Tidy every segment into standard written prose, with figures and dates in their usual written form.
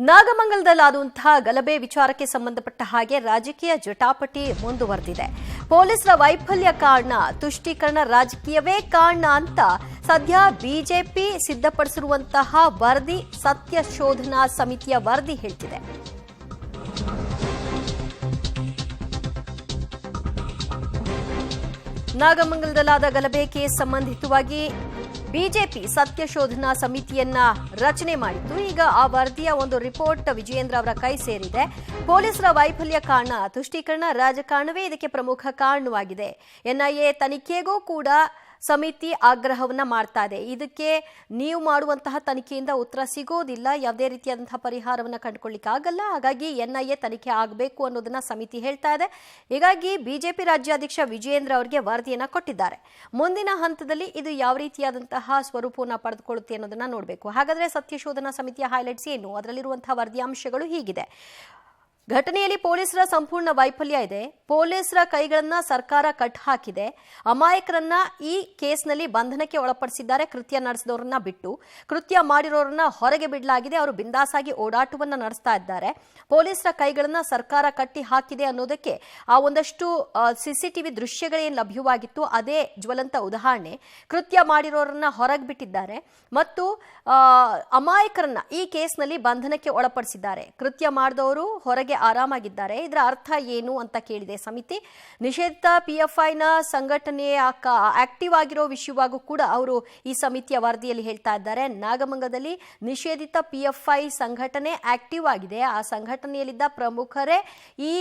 ನಾಗಮಂಗಲದಲ್ಲಾದಂತಹ ಗಲಭೆ ವಿಚಾರಕ್ಕೆ ಸಂಬಂಧಪಟ್ಟ ಹಾಗೆ ರಾಜಕೀಯ ಜಟಾಪಟಿ ಮುಂದುವರೆದಿದೆ. ಪೊಲೀಸರ ವೈಫಲ್ಯ ಕಾರಣ, ತುಷ್ಟೀಕರಣ ರಾಜಕೀಯವೇ ಕಾರಣ ಅಂತ ಸದ್ಯ ಬಿಜೆಪಿ ಸಿದ್ಧಪಡಿಸಿರುವಂತಹ ವರದಿ, ಸತ್ಯ ಶೋಧನಾ ಸಮಿತಿಯ ವರದಿ ಹೇಳ್ತಿದೆ. ನಾಗಮಂಗಲದಲ್ಲಾದ ಗಲಭೆ ಕೇಸ್ ಸಂಬಂಧಿತವಾಗಿ ಬಿಜೆಪಿ ಸತ್ಯ ಶೋಧನಾ ಸಮಿತಿಯನ್ನ ರಚನೆ ಮಾಡಿತ್ತು. ಈಗ ಆ ವರದಿಯ ಒಂದು ರಿಪೋರ್ಟ್ ವಿಜಯೇಂದ್ರ ಅವರ ಕೈ ಸೇರಿದೆ. ಪೊಲೀಸರ ವೈಫಲ್ಯ ಕಾರಣ, ತುಷ್ಟೀಕರಣ ರಾಜಕಾರಣವೇ ಇದಕ್ಕೆ ಪ್ರಮುಖ ಕಾರಣವಾಗಿದೆ. ಎನ್ಐಎ ತನಿಖೆಗೂ ಕೂಡ ಸಮಿತಿ ಆಗ್ರಹವನ್ನ ಮಾಡ್ತಾ ಇದೆ. ಇದಕ್ಕೆ ನೀವು ಮಾಡುವಂತಹ ತನಿಖೆಯಿಂದ ಉತ್ತರ ಸಿಗೋದಿಲ್ಲ, ಯಾವುದೇ ರೀತಿಯಾದಂತಹ ಪರಿಹಾರವನ್ನ ಕಂಡುಕೊಳ್ಳಿಕ್ಕಾಗಲ್ಲ. ಹಾಗಾಗಿ ಎನ್ಐಎ ತನಿಖೆ ಆಗಬೇಕು ಅನ್ನೋದನ್ನ ಸಮಿತಿ ಹೇಳ್ತಾ ಇದೆ. ಹೀಗಾಗಿ ಬಿಜೆಪಿ ರಾಜ್ಯಾಧ್ಯಕ್ಷ ವಿಜಯೇಂದ್ರ ಅವರಿಗೆ ವರದಿಯನ್ನ ಕೊಟ್ಟಿದ್ದಾರೆ. ಮುಂದಿನ ಹಂತದಲ್ಲಿ ಇದು ಯಾವ ರೀತಿಯಾದಂತಹ ಸ್ವರೂಪವನ್ನು ಪಡೆದುಕೊಳ್ಳುತ್ತೆ ಅನ್ನೋದನ್ನ ನೋಡಬೇಕು. ಹಾಗಾದ್ರೆ ಸತ್ಯಶೋಧನಾ ಸಮಿತಿಯ ಹೈಲೈಟ್ಸ್ ಏನು? ಅದರಲ್ಲಿರುವಂತಹ ವರದಿಯ ಅಂಶಗಳು ಹೀಗಿದೆ. ಘಟನೆಯಲ್ಲಿ ಪೊಲೀಸರ ಸಂಪೂರ್ಣ ವೈಫಲ್ಯ ಇದೆ. ಪೊಲೀಸರ ಕೈಗಳನ್ನ ಸರ್ಕಾರ ಕಟ್ ಹಾಕಿದೆ. ಅಮಾಯಕರನ್ನ ಈ ಕೇಸ್ನಲ್ಲಿ ಬಂಧನಕ್ಕೆ ಒಳಪಡಿಸಿದ್ದಾರೆ. ಕೃತ್ಯ ನಡೆಸಿದವರನ್ನ ಬಿಟ್ಟು ಕೃತ್ಯ ಮಾಡಿರೋರನ್ನ ಹೊರಗೆ ಬಿಡಲಾಗಿದೆ. ಅವರು ಬಿಂದಾಸಾಗಿ ಓಡಾಟವನ್ನ ನಡೆಸ್ತಾ ಇದ್ದಾರೆ. ಪೊಲೀಸರ ಕೈಗಳನ್ನ ಸರ್ಕಾರ ಕಟ್ಟಿ ಹಾಕಿದೆ ಅನ್ನೋದಕ್ಕೆ ಆ ಒಂದಷ್ಟು ಸಿಸಿಟಿವಿ ದೃಶ್ಯಗಳೇನು ಲಭ್ಯವಾಗಿತ್ತು ಅದೇ ಜ್ವಲಂತ ಉದಾಹರಣೆ. ಕೃತ್ಯ ಮಾಡಿರೋರನ್ನ ಹೊರಗೆ ಬಿಟ್ಟಿದ್ದಾರೆ ಮತ್ತು ಅಮಾಯಕರನ್ನ ಈ ಕೇಸ್ನಲ್ಲಿ ಬಂಧನಕ್ಕೆ ಒಳಪಡಿಸಿದ್ದಾರೆ. ಕೃತ್ಯ ಮಾಡಿದವರು ಹೊರಗೆ ಆರಾಮಾಗಿದ್ದಾರೆ. ಇದರ ಅರ್ಥ ಏನು ಅಂತ ಕೇಳಿದೆ ಸಮಿತಿ. ನಿಷೇಧಿತ ಪಿಎಫ್ಐನ ಸಂಘಟನೆ ಆಕ್ಟಿವ್ ಆಗಿರೋ ವಿಷಯವಾಗೂ ಕೂಡ ಅವರು ಈ ಸಮಿತಿಯ ವರದಿಯಲ್ಲಿ ಹೇಳ್ತಾ ಇದ್ದಾರೆ. ನಾಗಮಂಗಲದಲ್ಲಿ ನಿಷೇಧಿತ ಪಿಎಫ್ಐ ಸಂಘಟನೆ ಆಕ್ಟಿವ್ ಆಗಿದೆ. ಆ ಸಂಘಟನೆಯಲ್ಲಿದ್ದ ಪ್ರಮುಖರೇ ಈ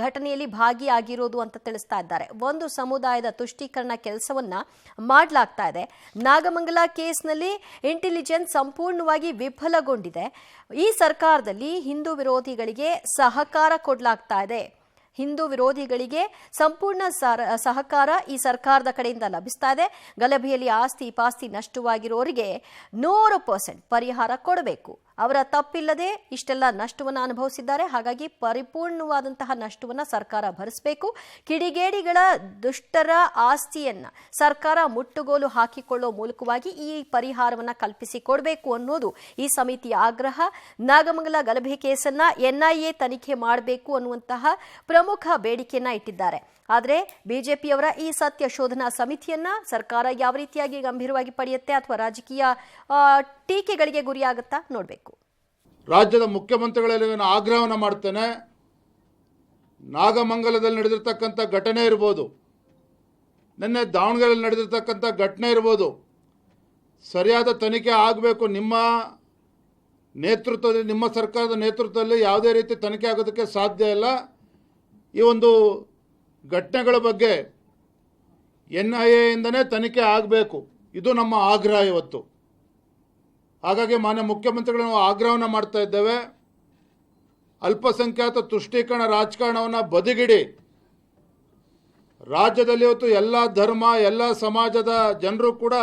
ಘಟನೆಯಲ್ಲಿ ಭಾಗಿಯಾಗಿರೋದು ಅಂತ ತಿಳಿಸ್ತಾ ಇದ್ದಾರೆ. ಒಂದು ಸಮುದಾಯದ ತುಷ್ಟೀಕರಣ ಕೆಲಸವನ್ನ ಮಾಡಲಾಗ್ತಾ ಇದೆ. ನಾಗಮಂಗಲ ಕೇಸ್ನಲ್ಲಿ ಇಂಟೆಲಿಜೆನ್ಸ್ ಸಂಪೂರ್ಣವಾಗಿ ವಿಫಲಗೊಂಡಿದೆ. ಈ ಸರ್ಕಾರದಲ್ಲಿ ಹಿಂದೂ ವಿರೋಧಿಗಳಿಗೆ ಸಹಕಾರ ಕೊಡಲಾಗ್ತಾ ಇದೆ. ಹಿಂದೂ ವಿರೋಧಿಗಳಿಗೆ ಸಂಪೂರ್ಣ ಸಹಕಾರ ಈ ಸರ್ಕಾರದ ಕಡೆಯಿಂದ ಲಭಿಸ್ತಾ ಇದೆ. ಗಲಭೆಯಲ್ಲಿ ಆಸ್ತಿ ಪಾಸ್ತಿ ನಷ್ಟವಾಗಿರೋರಿಗೆ 100% ಪರಿಹಾರ ಕೊಡಬೇಕು. ಅವರ ತಪ್ಪಿಲ್ಲದೆ ಇಷ್ಟೆಲ್ಲ ನಷ್ಟವನ್ನು ಅನುಭವಿಸಿದ್ದಾರೆ. ಹಾಗಾಗಿ ಪರಿಪೂರ್ಣವಾದಂತಹ ನಷ್ಟವನ್ನು ಸರ್ಕಾರ ಭರಿಸಬೇಕು. ಕಿಡಿಗೇಡಿಗಳ ದುಷ್ಟರ ಆಸ್ತಿಯನ್ನ ಸರ್ಕಾರ ಮುಟ್ಟುಗೋಲು ಹಾಕಿಕೊಳ್ಳೋ ಮೂಲಕವಾಗಿ ಈ ಪರಿಹಾರವನ್ನ ಕಲ್ಪಿಸಿಕೊಡಬೇಕು ಅನ್ನೋದು ಈ ಸಮಿತಿಯ ಆಗ್ರಹ. ನಾಗಮಂಗಲ ಗಲಭೆ ಕೇಸನ್ನ ಎನ್ಐಎ ತನಿಖೆ ಮಾಡಬೇಕು ಅನ್ನುವಂತಹ ಪ್ರಮುಖ ಬೇಡಿಕೆಯನ್ನ ಇಟ್ಟಿದ್ದಾರೆ. ಆದರೆ ಬಿಜೆಪಿಯವರ ಈ ಸತ್ಯ ಶೋಧನಾ ಸಮಿತಿಯನ್ನ ಸರ್ಕಾರ ಯಾವ ರೀತಿಯಾಗಿ ಗಂಭೀರವಾಗಿ ಪಡೆಯುತ್ತೆ ಅಥವಾ ರಾಜಕೀಯ ಟೀಕೆಗಳಿಗೆ ಗುರಿಯಾಗುತ್ತಾ ನೋಡಬೇಕು. ರಾಜ್ಯದ ಮುಖ್ಯಮಂತ್ರಿಗಳಲ್ಲಿ ನಾನು ಆಗ್ರಹವನ್ನು ಮಾಡ್ತೇನೆ. ನಾಗಮಂಗಲದಲ್ಲಿ ನಡೆದಿರ್ತಕ್ಕಂಥ ಘಟನೆ ಇರ್ಬೋದು, ನಿನ್ನೆ ದಾವಣಗೆರೆಯಲ್ಲಿ ನಡೆದಿರ್ತಕ್ಕಂಥ ಘಟನೆ ಇರ್ಬೋದು, ಸರಿಯಾದ ತನಿಖೆ ಆಗಬೇಕು. ನಿಮ್ಮ ನೇತೃತ್ವದಲ್ಲಿ, ನಿಮ್ಮ ಸರ್ಕಾರದ ನೇತೃತ್ವದಲ್ಲಿ ಯಾವುದೇ ರೀತಿ ತನಿಖೆ ಆಗೋದಕ್ಕೆ ಸಾಧ್ಯ ಇಲ್ಲ. ಈ ಒಂದು ಘಟನೆಗಳ ಬಗ್ಗೆ ಎನ್ಐಎಯಿಂದನೇ ತನಿಖೆ ಆಗಬೇಕು. ಇದು ನಮ್ಮ ಆಗ್ರಹ ಇವತ್ತು. ಹಾಗಾಗಿ ಮಾನ್ಯ ಮುಖ್ಯಮಂತ್ರಿಗಳು ಆಗ್ರಹವನ್ನು ಮಾಡ್ತಾ ಇದ್ದೇವೆ. ಅಲ್ಪಸಂಖ್ಯಾತ ತುಷ್ಟೀಕರಣ ರಾಜಕಾರಣವನ್ನು ಬದಿಗಿಡಿ. ರಾಜ್ಯದಲ್ಲಿ ಇವತ್ತು ಎಲ್ಲ ಧರ್ಮ, ಎಲ್ಲ ಸಮಾಜದ ಜನರು ಕೂಡ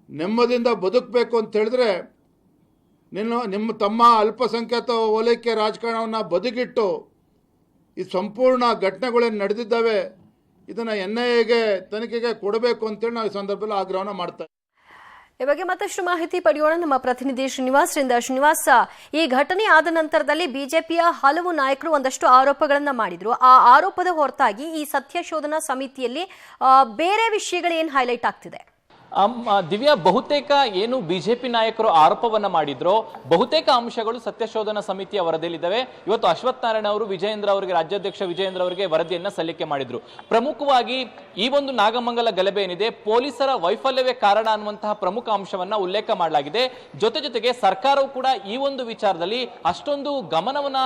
ನೆಮ್ಮದಿಯಿಂದ ಬದುಕಬೇಕು ಅಂತ ಹೇಳಿದ್ರೆ ನಿಮ್ಮ ತಮ್ಮ ಅಲ್ಪಸಂಖ್ಯಾತ ಓಲೈಕೆ ರಾಜಕಾರಣವನ್ನು ಬದಿಗಿಟ್ಟು ಈ ಸಂಪೂರ್ಣ ಘಟನೆಗಳೇನು ನಡೆದಿದ್ದಾವೆ ಇದನ್ನು ಎನ್ಐಎಗೆ ತನಿಖೆಗೆ ಕೊಡಬೇಕು ಅಂತೇಳಿ ನಾವು ಈ ಸಂದರ್ಭದಲ್ಲಿ ಆಗ್ರಹವನ್ನು ಮಾಡ್ತಾ. ಈ ಬಗ್ಗೆ ಮತ್ತಷ್ಟು ಮಾಹಿತಿ ಪಡೆಯೋಣ ನಮ್ಮ ಪ್ರತಿನಿಧಿ ಶ್ರೀನಿವಾಸ್ರಿಂದ. ಶ್ರೀನಿವಾಸ್, ಈ ಘಟನೆ ಆದ ನಂತರದಲ್ಲಿ ಬಿಜೆಪಿಯ ಹಲವು ನಾಯಕರು ಒಂದಷ್ಟು ಆರೋಪಗಳನ್ನ ಮಾಡಿದ್ರು. ಆ ಆರೋಪದ ಹೊರತಾಗಿ ಈ ಸತ್ಯ ಶೋಧನಾ ಸಮಿತಿಯಲ್ಲಿ ಬೇರೆ ವಿಷಯಗಳೇನು ಹೈಲೈಟ್ ಆಗ್ತಿದೆ? ದಿವ್ಯಾ, ಬಹುತೇಕ ಏನು ಬಿಜೆಪಿ ನಾಯಕರು ಆರೋಪವನ್ನ ಮಾಡಿದ್ರು ಬಹುತೇಕ ಅಂಶಗಳು ಸತ್ಯಶೋಧನಾ ಸಮಿತಿಯ ವರದಿಯಲ್ಲಿದ್ದಾವೆ. ಇವತ್ತು ಅಶ್ವಥ್ ನಾರಾಯಣ ಅವರು ವಿಜಯೇಂದ್ರ ಅವರಿಗೆ, ರಾಜ್ಯಾಧ್ಯಕ್ಷ ವಿಜಯೇಂದ್ರ ಅವರಿಗೆ ವರದಿಯನ್ನ ಸಲ್ಲಿಕೆ ಮಾಡಿದ್ರು. ಪ್ರಮುಖವಾಗಿ ಈ ಒಂದು ನಾಗಮಂಗಲ ಗಲಭೆ ಏನಿದೆ, ಪೊಲೀಸರ ವೈಫಲ್ಯವೇ ಕಾರಣ ಅನ್ನುವಂತಹ ಪ್ರಮುಖ ಅಂಶವನ್ನ ಉಲ್ಲೇಖ ಮಾಡಲಾಗಿದೆ. ಜೊತೆಗೆ ಸರ್ಕಾರವು ಕೂಡ ಈ ಒಂದು ವಿಚಾರದಲ್ಲಿ ಅಷ್ಟೊಂದು ಗಮನವನ್ನ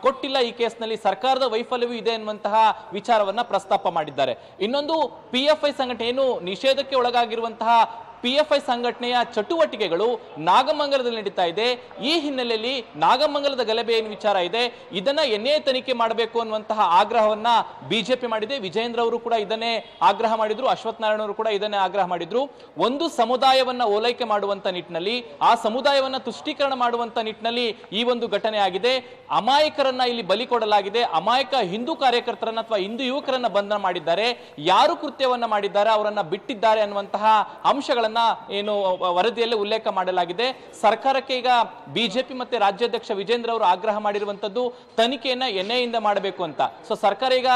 ಕೊಟ್ಟಿಲ್ಲ. ಈ ಕೇಸ್ನಲ್ಲಿ ಸರ್ಕಾರದ ವೈಫಲ್ಯವೂ ಇದೆ ಎನ್ನುವಂತಹ ವಿಚಾರವನ್ನ ಪ್ರಸ್ತಾಪ ಮಾಡಿದ್ದಾರೆ. ಇನ್ನೊಂದು ಪಿಎಫ್ಐ ಸಂಘಟನೆ ಏನು ನಿಷೇಧಕ್ಕೆ ಒಳಗಾಗಿರುವಂತಹ ಪಿಎಫ್ಐ ಸಂಘಟನೆಯ ಚಟುವಟಿಕೆಗಳು ನಾಗಮಂಗಲದಲ್ಲಿ ನಡೀತಾ ಇದೆ. ಈ ಹಿನ್ನೆಲೆಯಲ್ಲಿ ನಾಗಮಂಗಲದ ಗಲಭೆ ಏನು ವಿಚಾರ ಇದೆ ಇದನ್ನ ಎನ್ಐಎ ತನಿಖೆ ಮಾಡಬೇಕು ಅನ್ನುವಂತಹ ಆಗ್ರಹವನ್ನ ಬಿಜೆಪಿ ಮಾಡಿದೆ. ವಿಜಯೇಂದ್ರ ಅವರು ಕೂಡ ಇದನ್ನೇ ಆಗ್ರಹ ಮಾಡಿದ್ರು, ಅಶ್ವಥ್ ನಾರಾಯಣ ಅವರು ಕೂಡ ಇದನ್ನೇ ಆಗ್ರಹ ಮಾಡಿದ್ರು. ಒಂದು ಸಮುದಾಯವನ್ನ ಓಲೈಕೆ ಮಾಡುವಂತ ನಿಟ್ಟಿನಲ್ಲಿ, ಆ ಸಮುದಾಯವನ್ನ ತುಷ್ಟೀಕರಣ ಮಾಡುವಂತ ನಿಟ್ಟಿನಲ್ಲಿ ಈ ಒಂದು ಘಟನೆ ಆಗಿದೆ. ಅಮಾಯಕರನ್ನ ಇಲ್ಲಿ ಬಲಿ ಕೊಡಲಾಗಿದೆ. ಅಮಾಯಕ ಹಿಂದೂ ಕಾರ್ಯಕರ್ತರನ್ನ ಅಥವಾ ಹಿಂದೂ ಯುವಕರನ್ನ ಬಂಧನ ಮಾಡಿದ್ದಾರೆ. ಯಾರು ಕೃತ್ಯವನ್ನ ಮಾಡಿದ್ದಾರೆ ಅವರನ್ನ ಬಿಟ್ಟಿದ್ದಾರೆ ಅನ್ನುವಂತಹ ಅಂಶಗಳನ್ನ ಅನ್ನೋದನ್ನ ಏನು ವರದಿಯಲ್ಲಿ ಉಲ್ಲೇಖ ಮಾಡಲಾಗಿದೆ. ಸರ್ಕಾರಕ್ಕೆ ಈಗ ಬಿಜೆಪಿ ಮತ್ತೆ ರಾಜ್ಯಾಧ್ಯಕ್ಷ ವಿಜೇಂದ್ರ ಅವರು ಆಗ್ರಹ ಮಾಡಿರುವಂತದ್ದು ತನಿಖೆಯನ್ನ ಎನ್ಐಎಯಿಂದ ಮಾಡಬೇಕು ಅಂತ. ಸೊ ಸರ್ಕಾರ ಈಗ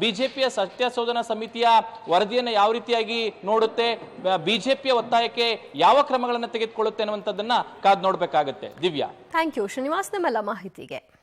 ಬಿಜೆಪಿಯ ಸತ್ಯಶೋಧನಾ ಸಮಿತಿಯ ವರದಿಯನ್ನ ಯಾವ ರೀತಿಯಾಗಿ ನೋಡುತ್ತೆ, ಬಿಜೆಪಿಯ ಒತ್ತಾಯಕ್ಕೆ ಯಾವ ಕ್ರಮಗಳನ್ನು ತೆಗೆದುಕೊಳ್ಳುತ್ತೆ ಅನ್ನುವಂಥದ್ದನ್ನ ಕಾದ್ ನೋಡ್ಬೇಕಾಗತ್ತೆ. ದಿವ್ಯಾ, ಥ್ಯಾಂಕ್ ಯು ಶ್ರೀನಿವಾಸ್ ನಮ್ಮೆಲ್ಲ ಮಾಹಿತಿಗೆ.